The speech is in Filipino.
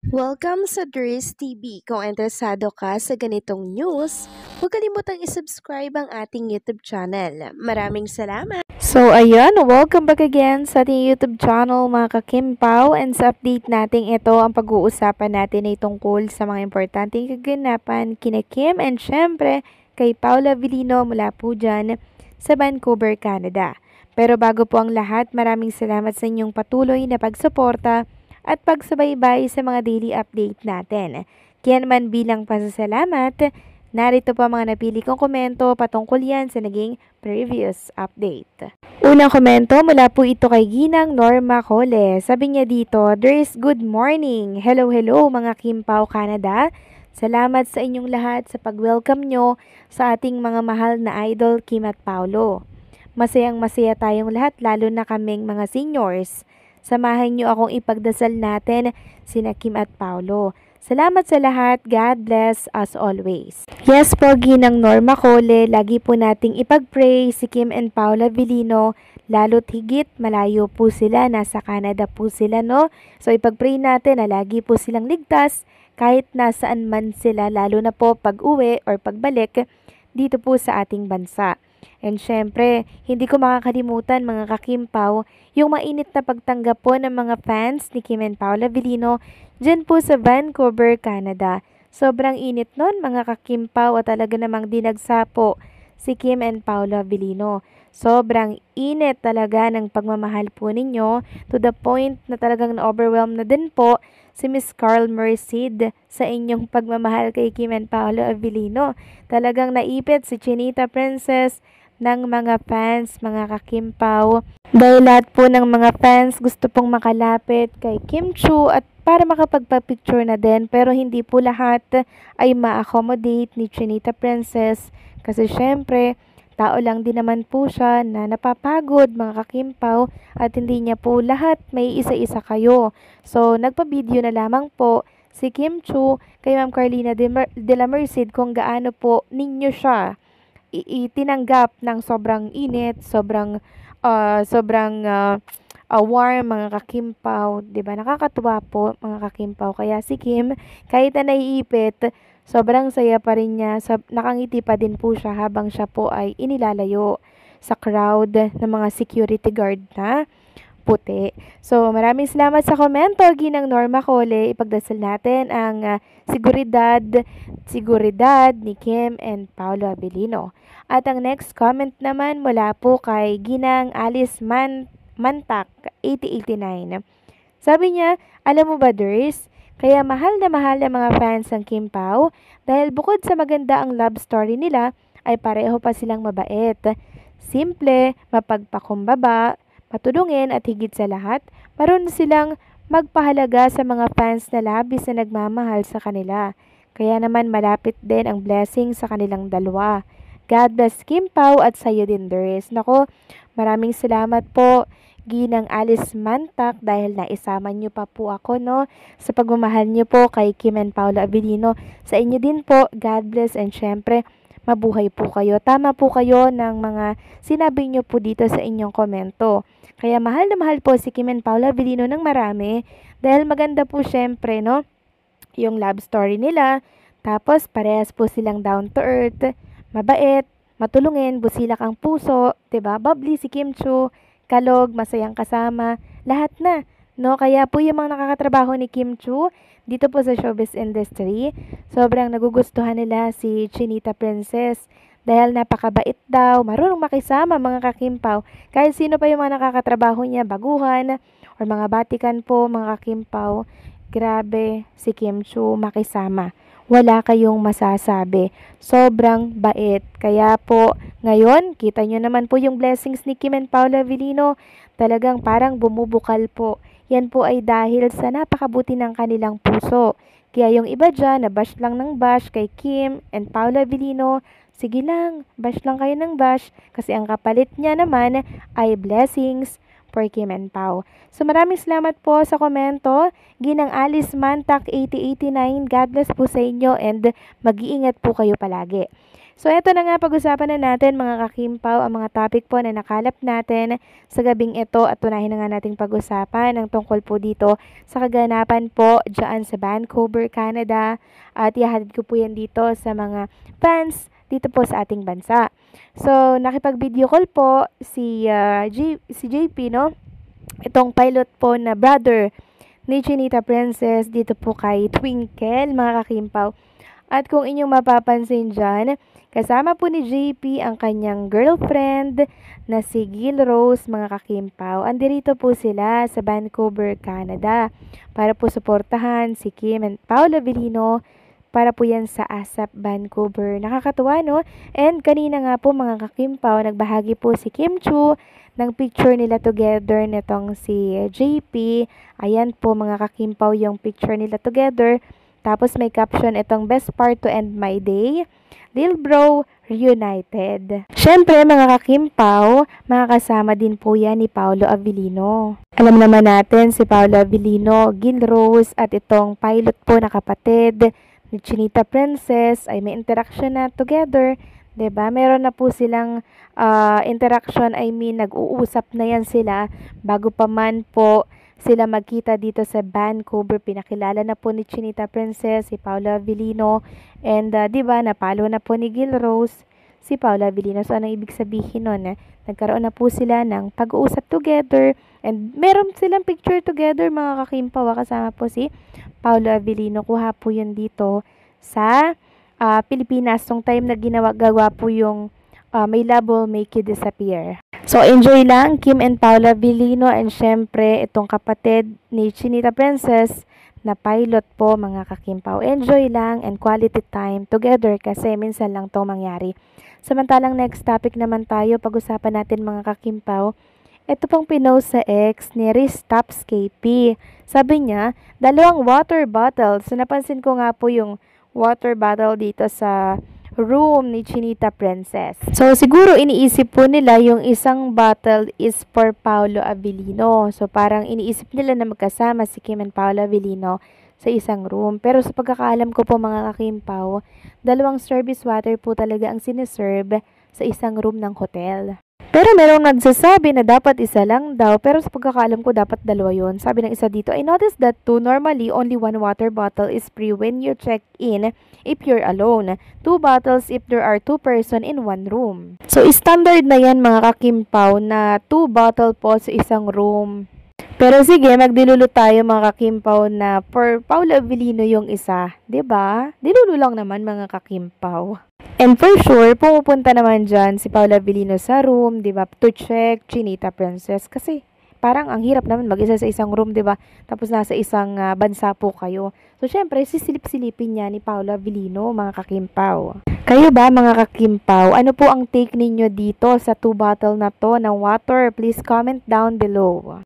Welcome sa Dries TV. Kung interesado ka sa ganitong news, huwag kalimutang isubscribe ang ating YouTube channel. Maraming salamat! So ayan, welcome back again sa ating YouTube channel mga kakimpaw, and sa update natin ito ang pag-uusapan natin ay tungkol sa mga importanteng kaganapan kina Kim and syempre kay Paula Avellino mula po dyan sa Vancouver, Canada. Pero bago po ang lahat, maraming salamat sa inyong patuloy na pagsuporta at pagsubaybay sa mga daily update natin. Kaya naman bilang pasasalamat, narito pa mga napili kong komento patungkol yan sa naging previous update. Unang komento mula po ito kay Ginang Norma Cole. Sabi niya dito, "There's good morning. Hello mga Kimpaw Canada. Salamat sa inyong lahat sa pag-welcome nyo sa ating mga mahal na idol Kim at Paulo. Masayang masaya tayong lahat lalo na kaming mga seniors. Samahan niyo akong ipagdasal natin sina Kim at Paulo. Salamat sa lahat. God bless as always." Yes po, Ginang Norma Cole, lagi po nating ipag-pray si Kim and Paula Avellino, lalo't higit malayo po sila, nasa Canada po sila, no? So ipag-pray natin na lagi po silang ligtas kahit nasaan man sila, lalo na po pag-uwi or pagbalik dito po sa ating bansa. And syempre, hindi ko makakalimutan mga kakimpaw, yung mainit na pagtanggap po ng mga fans ni Kim and Paula Avellino dyan po sa Vancouver, Canada. Sobrang init nun mga kakimpaw at talaga namang dinagsa po si Kim and Paula Avellino. Sobrang init talaga ng pagmamahal po ninyo to the point na talagang na-overwhelm na din po si Miss Carl Merced sa inyong pagmamahal kay Kim and Paula Avellino. Talagang naipit si Chinita Princess ng mga fans, mga kakimpaw. Dahil lahat po ng mga fans gusto pong makalapit kay Kim Chiu at para makapagpa-picture na din, pero hindi po lahat ay ma-accommodate ni Chinita Princess kasi syempre tao lang din naman po siya na napapagod mga kakimpaw at hindi niya po lahat may isa-isa kayo. So nagpa-video na lamang po si Kim Chiu kay Ma'am Carlina de la Merced kung gaano po ninyo siya itinanggap ng sobrang init, sobrang warm mga kakimpaw, 'di ba? Nakakatuwa po mga kakimpaw. Kaya si Kim, kahit na naiipit, sobrang saya pa rin niya. Nakangiti pa din po siya habang siya po ay inilalayo sa crowd ng mga security guard na puti. So, maraming salamat sa komento, Ginang Norma Cole. Ipagdasal natin ang seguridad ni Kim and Paolo Avellino. At ang next comment naman mula po kay Ginang Alice Mantak, 8089. Sabi niya, "Alam mo ba, Ders, kaya mahal na mahal ang mga fans ng Kim Pao dahil bukod sa maganda ang love story nila, ay pareho pa silang mabait. Simple, mapagpakumbaba, matulungin at higit sa lahat, marunong silang magpahalaga sa mga fans na labis na nagmamahal sa kanila. Kaya naman malapit din ang blessing sa kanilang dalawa. God bless Kim Pao at sa'yo din, Dres." Nako, maraming salamat po, Ginang Alice Mantak, dahil naisama niyo pa po ako, no, sa pagmamahal niyo po kay Kim and Paula Avellino. Sa inyo din po, God bless, and syempre, mabuhay po kayo. Tama po kayo ng mga sinabi niyo po dito sa inyong komento. Kaya mahal na mahal po si Kim and Paula Avellino ng marami dahil maganda po syempre, no, yung love story nila. Tapos parehas po silang down to earth, mabait, matulungin, busilak ang puso, 'di ba? Bubbly si Kim Chiu, kalog, masayang kasama, lahat na, no? Kaya po yung mga nakakatrabaho ni Kim Chiu dito po sa showbiz industry, sobrang nagugustuhan nila si Chinita Princess dahil napakabait daw, marunong makisama mga kakimpaw. Kahit sino pa yung mga nakakatrabaho niya, baguhan or mga batikan po mga kakimpaw, grabe si Kim Chiu makisama. Wala kayong masasabi. Sobrang bait. Kaya po, ngayon, kita nyo naman po yung blessings ni Kim and Paula Avellino. Talagang parang bumubukal po. Yan po ay dahil sa napakabuti ng kanilang puso. Kaya yung iba dyan, na bash lang ng bash kay Kim and Paula Avellino, sige lang, bash lang kayo ng bash. Kasi ang kapalit niya naman ay blessings for Kim and Pao. So maraming salamat po sa komento. Ginang Alice Mantak 8089, God bless po sa inyo and mag-iingat po kayo palagi. So, eto na nga, pag-usapan na natin mga kakimpaw ang mga topic po na nakalap natin sa gabing ito at tunahin na nga nating pag-usapan ang tungkol po dito sa kaganapan po dyan sa Vancouver, Canada at ihahatid ko po yan dito sa mga fans dito po sa ating bansa. So, nakipag-video call po si JP, no? Itong pilot po na brother ni Chinita Princess dito po kay Twinkle, mga kakimpaw. At kung inyong mapapansin dyan, kasama po ni JP ang kanyang girlfriend na si Gil Rose, mga kakimpaw. Andirito po sila sa Vancouver, Canada para po suportahan si Kim and Paolo Avellino para po yan sa ASAP Vancouver. Nakakatuwa, no? And kanina nga po mga kakimpaw, nagbahagi po si Kim Chu ng picture nila together nitong si JP. Ayan po mga kakimpaw yung picture nila together. Tapos may caption itong best part to end my day. Lil Bro reunited. Syempre mga kakimpaw, makakasama din po yan ni Paolo Avellino. Alam naman natin si Paolo Avellino, Gil Rose at itong pilot po na kapatid ni Chinita Princess ay may interaction na together. 'Di ba? Meron na po silang interaction, nag-uusap na yan sila bago pa man po sila magkita dito sa Vancouver. Pinakilala na po ni Chinita Princess si Paolo Avellino and 'di ba napalo na po ni Gil Rose si Paolo Avellino. So anong ibig sabihin nun? Nagkaroon na po sila ng pag-uusap together and meron silang picture together mga kakimpaw, kasama po si Paolo Avellino. Kuha po yun dito sa Pilipinas nung time na gagawa po yung My Love Will Make You Disappear. So, enjoy lang Kim and Paolo Avellino and syempre itong kapatid ni Chinita Princess na pilot po mga kakimpaw. Enjoy lang and quality time together kasi minsan lang to mangyari. Samantalang next topic naman tayo, pag-usapan natin mga kakimpaw. Ito pong pinost sa ex ni Riz Tops KP. Sabi niya, 2 water bottles. So, napansin ko nga po yung water bottle dito sa room ni Chinita Princess. So, siguro iniisip po nila yung isang bottle is for Paolo Avellino. So, parang iniisip nila na magkasama si Kim and Paolo Avellino sa isang room. Pero sa pagkakaalam ko po mga kakimpaw, 2 service water po talaga ang siniserve sa isang room ng hotel. Pero merong nagsasabi na dapat isa lang daw, pero sa pagkakaalam ko dapat 2 yun. Sabi ng isa dito, I noticed that normally only 1 water bottle is free when you check in if you're alone. 2 bottles if there are 2 person in 1 room. So, standard na yan mga kakimpaw na 2 bottle po sa isang room. Pero sige, magdilulo tayo mga kakimpaw na for Paolo Avellino yung isa. 'Di ba? Dilulo lang naman mga kakimpaw. And for sure, pumupunta naman dyan si Paolo Avellino sa room, 'di ba? To check Chinita Princess kasi parang ang hirap naman mag-isa sa isang room, 'di ba? Tapos nasa isang bansa po kayo. So syempre, sisilip-silipin niya ni Paolo Avellino, mga kakimpaw. Kayo ba mga kakimpaw, ano po ang take ninyo dito sa 2 bottle na to ng water? Please comment down below.